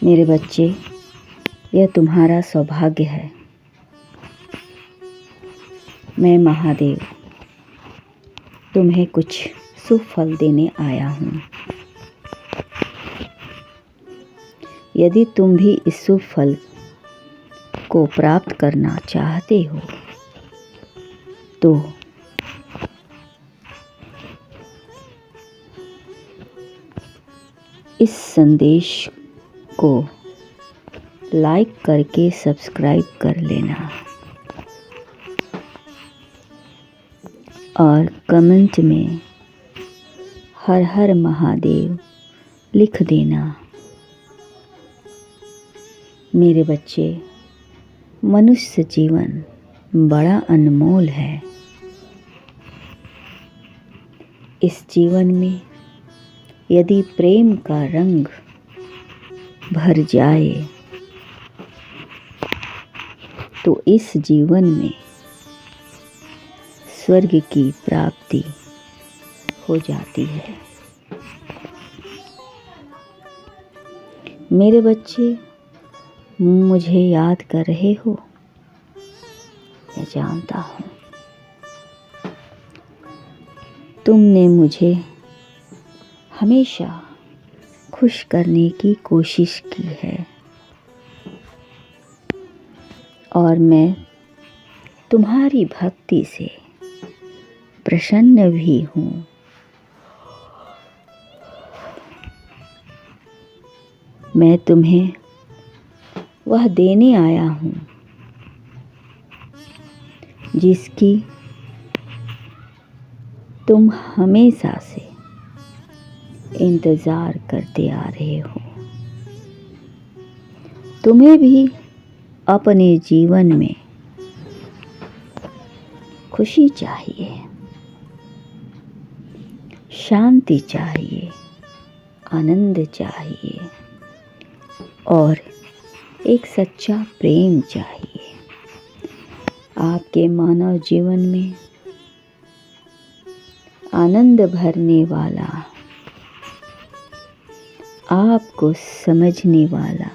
मेरे बच्चे, यह तुम्हारा सौभाग्य है। मैं महादेव तुम्हें कुछ शुभ फल देने आया हूँ। यदि तुम भी इस शुभ फल को प्राप्त करना चाहते हो तो इस संदेश को लाइक करके सब्सक्राइब कर लेना और कमेंट में हर हर महादेव लिख देना। मेरे बच्चे, मनुष्य जीवन बड़ा अनमोल है। इस जीवन में यदि प्रेम का रंग भर जाए तो इस जीवन में स्वर्ग की प्राप्ति हो जाती है। मेरे बच्चे, मुझे याद कर रहे हो, मैं जानता हूँ। तुमने मुझे हमेशा खुश करने की कोशिश की है और मैं तुम्हारी भक्ति से प्रसन्न भी हूँ। मैं तुम्हें वह देने आया हूँ जिसकी तुम हमेशा से इंतज़ार करते आ रहे हो। तुम्हें भी अपने जीवन में खुशी चाहिए, शांति चाहिए, आनंद चाहिए और एक सच्चा प्रेम चाहिए। आपके मानव जीवन में आनंद भरने वाला, आपको समझने वाला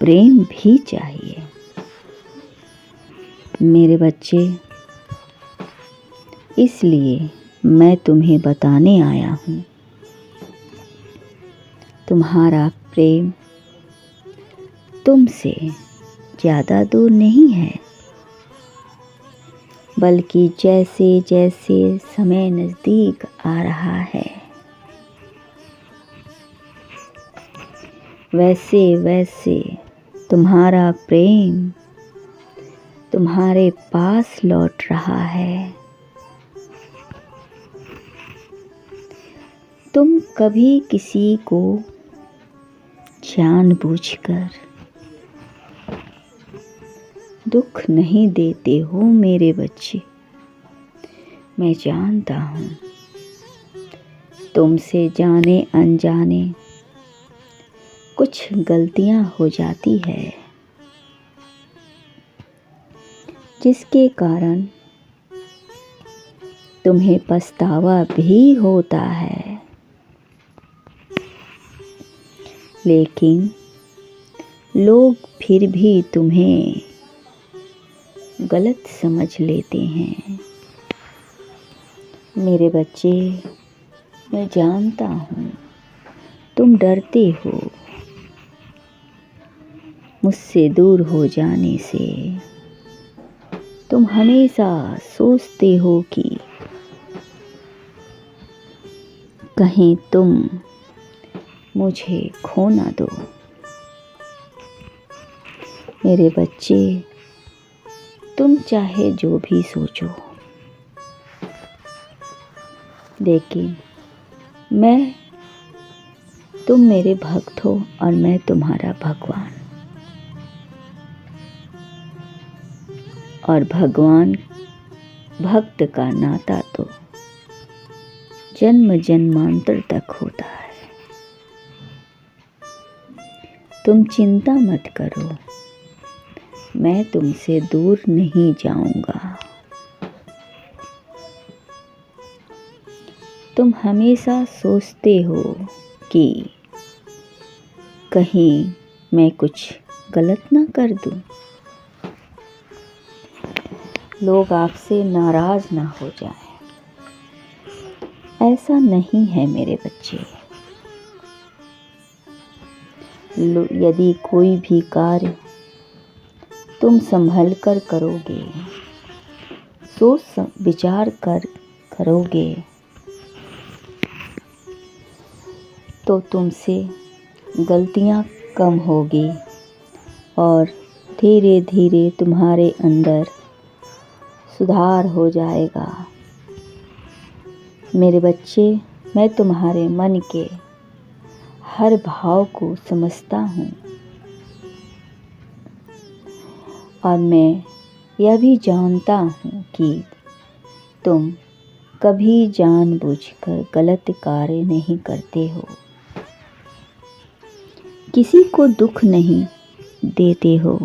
प्रेम भी चाहिए। मेरे बच्चे, इसलिए मैं तुम्हें बताने आया हूँ, तुम्हारा प्रेम तुमसे ज़्यादा दूर नहीं है, बल्कि जैसे जैसे समय नज़दीक आ रहा है वैसे वैसे तुम्हारा प्रेम तुम्हारे पास लौट रहा है। तुम कभी किसी को जानबूझकर दुख नहीं देते हो मेरे बच्चे। मैं जानता हूँ तुमसे जाने अनजाने कुछ गलतियाँ हो जाती है जिसके कारण तुम्हें पछतावा भी होता है, लेकिन लोग फिर भी तुम्हें गलत समझ लेते हैं। मेरे बच्चे, मैं जानता हूँ तुम डरते हो मुझसे दूर हो जाने से। तुम हमेशा सोचते हो कि कहीं तुम मुझे खो ना दो। मेरे बच्चे, तुम चाहे जो भी सोचो, लेकिन तुम मेरे भक्त हो और मैं तुम्हारा भगवान। और भगवान भक्त का नाता तो जन्म जन्मांतर तक होता है। तुम चिंता मत करो, मैं तुमसे दूर नहीं जाऊंगा। तुम हमेशा सोचते हो कि कहीं मैं कुछ गलत ना कर दूं, लोग आपसे नाराज ना हो जाएं। ऐसा नहीं है मेरे बच्चे। यदि कोई भी कार्य तुम संभल कर करोगे, सोच विचार कर करोगे, तो तुमसे गलतियां कम होगी और धीरे धीरे तुम्हारे अंदर सुधार हो जाएगा। मेरे बच्चे, मैं तुम्हारे मन के हर भाव को समझता हूँ और मैं यह भी जानता हूँ कि तुम कभी जानबूझकर गलत कार्य नहीं करते हो, किसी को दुख नहीं देते हो।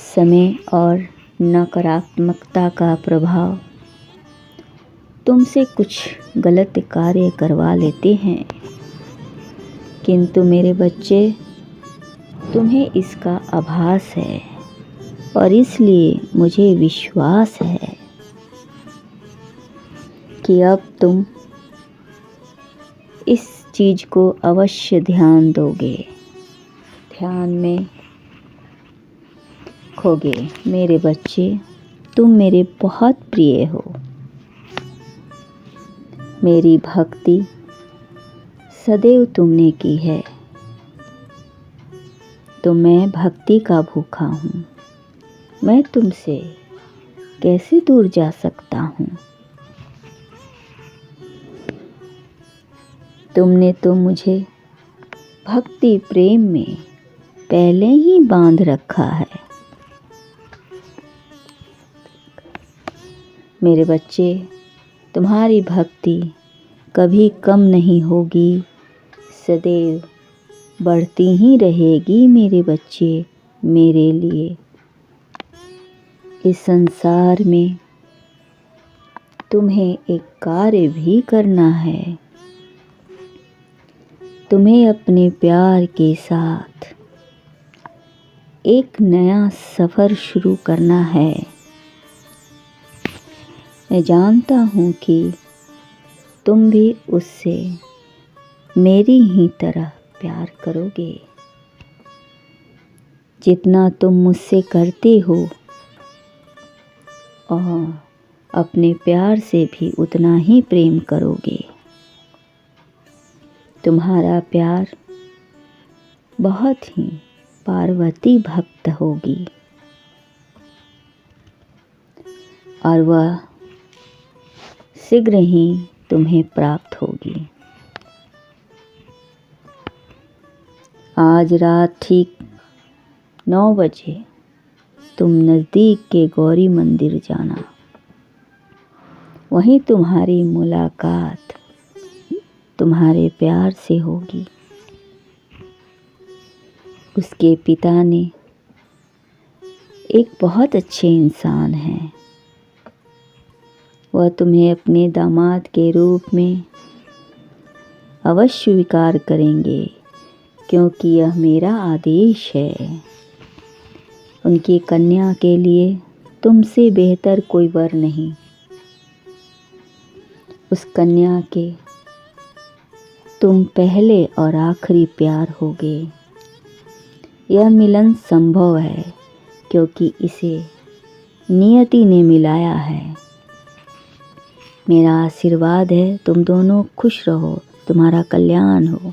समय और नकारात्मकता का प्रभाव तुमसे कुछ गलत कार्य करवा लेते हैं, किंतु मेरे बच्चे, तुम्हें इसका आभास है और इसलिए मुझे विश्वास है कि अब तुम इस चीज़ को अवश्य ध्यान दोगे, ध्यान में खोगे। मेरे बच्चे, तुम मेरे बहुत प्रिय हो। मेरी भक्ति सदैव तुमने की है, तो मैं भक्ति का भूखा हूँ। मैं तुमसे कैसे दूर जा सकता हूँ? तुमने तो मुझे भक्ति प्रेम में पहले ही बांध रखा है। मेरे बच्चे, तुम्हारी भक्ति कभी कम नहीं होगी, सदैव बढ़ती ही रहेगी मेरे बच्चे। मेरे लिए इस संसार में तुम्हें एक कार्य भी करना है। तुम्हें अपने प्यार के साथ एक नया सफ़र शुरू करना है। मैं जानता हूँ कि तुम भी उससे मेरी ही तरह प्यार करोगे। जितना तुम मुझसे करते हो और अपने प्यार से भी उतना ही प्रेम करोगे। तुम्हारा प्यार बहुत ही पार्वती भक्त होगी और वह शीघ्र ही तुम्हें प्राप्त होगी। आज रात ठीक 9 बजे तुम नज़दीक के गौरी मंदिर जाना। वहीं तुम्हारी मुलाकात तुम्हारे प्यार से होगी। उसके पिता ने एक बहुत अच्छे इंसान हैं। वह तुम्हें अपने दामाद के रूप में अवश्य स्वीकार करेंगे, क्योंकि यह मेरा आदेश है। उनकी कन्या के लिए तुमसे बेहतर कोई वर नहीं। उस कन्या के तुम पहले और आखिरी प्यार होगे। यह मिलन संभव है क्योंकि इसे नियति ने मिलाया है। मेरा आशीर्वाद है, तुम दोनों खुश रहो, तुम्हारा कल्याण हो।